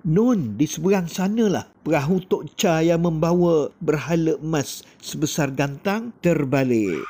Nun, di seberang sanalah perahu Tok Cha yang membawa berhala emas sebesar gantang terbalik.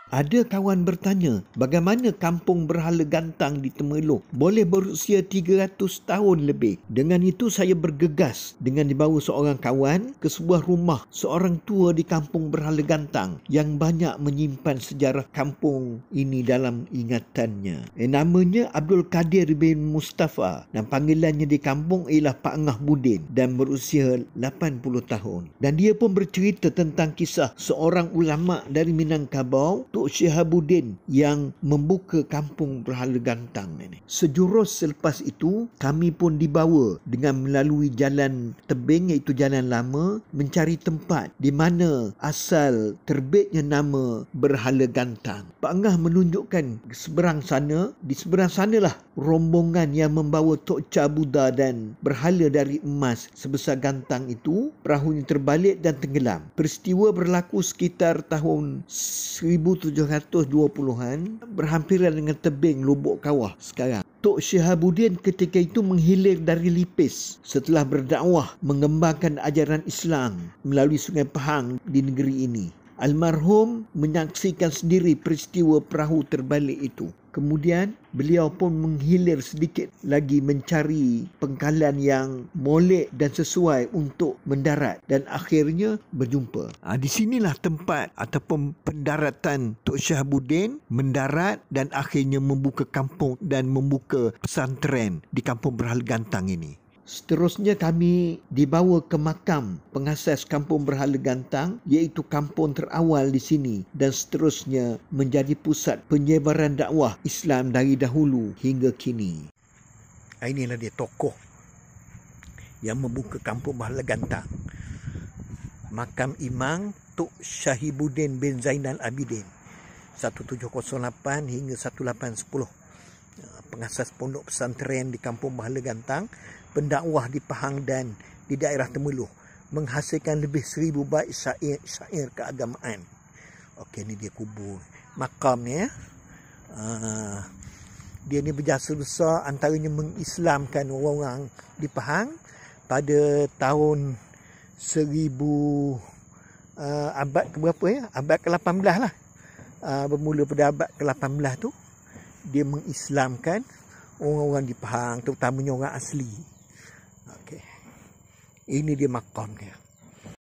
Ada kawan bertanya, bagaimana kampung berhala gantang di Temerloh boleh berusia 300 tahun lebih? Dengan itu saya bergegas dengan dibawa seorang kawan ke sebuah rumah seorang tua di kampung berhala gantang yang banyak menyimpan sejarah kampung ini dalam ingatannya. Namanya Abdul Kadir bin Mustafa dan panggilannya di kampung ialah Pak Angah Budin dan berusia 80 tahun. Dan dia pun bercerita tentang kisah seorang ulama dari Minangkabau, Tok Syihabuddin, yang membuka kampung berhala gantang ini. Sejurus selepas itu, kami pun dibawa dengan melalui jalan tebing iaitu jalan lama mencari tempat di mana asal terbitnya nama berhala gantang. Pak Angah menunjukkan seberang sana, di seberang sanalah rombongan yang membawa Tok Cha Buddha dan berhala dari emas sebesar gantang itu, perahunya terbalik dan tenggelam. Peristiwa berlaku sekitar tahun 1720-an, berhampiran dengan tebing Lubuk Kawah sekarang. Tok Syihabuddin ketika itu menghilir dari Lipis setelah berdakwah mengembangkan ajaran Islam melalui Sungai Pahang di negeri ini. Almarhum menyaksikan sendiri peristiwa perahu terbalik itu. Kemudian beliau pun menghilir sedikit lagi mencari pangkalan yang molek dan sesuai untuk mendarat dan akhirnya berjumpa. Di sinilah tempat ataupun pendaratan Tok Syihabuddin mendarat dan akhirnya membuka kampung dan membuka pesantren di kampung berhala gantang ini. Seterusnya kami dibawa ke makam pengasas kampung berhala gantang iaitu kampung terawal di sini dan seterusnya menjadi pusat penyebaran dakwah Islam dari dahulu hingga kini. Inilah dia tokoh yang membuka kampung berhala gantang. Makam Imam Tok Syihabuddin bin Zainal Abidin 1708 hingga 1810. Pengasas pondok pesantren di kampung berhala gantang, pendakwah di Pahang dan di daerah Temerloh, menghasilkan lebih 1000 bait syair keagamaan. Okey, ni dia kubur makamnya. Dia ni berjasa besar, antaranya mengislamkan orang-orang di Pahang pada tahun 1000 abad ke berapa ya? Abad ke-18 lah. Bermula pada abad ke-18 tu dia mengislamkan orang-orang di Pahang, terutamanya orang asli. Okey. Ini dia makam dia.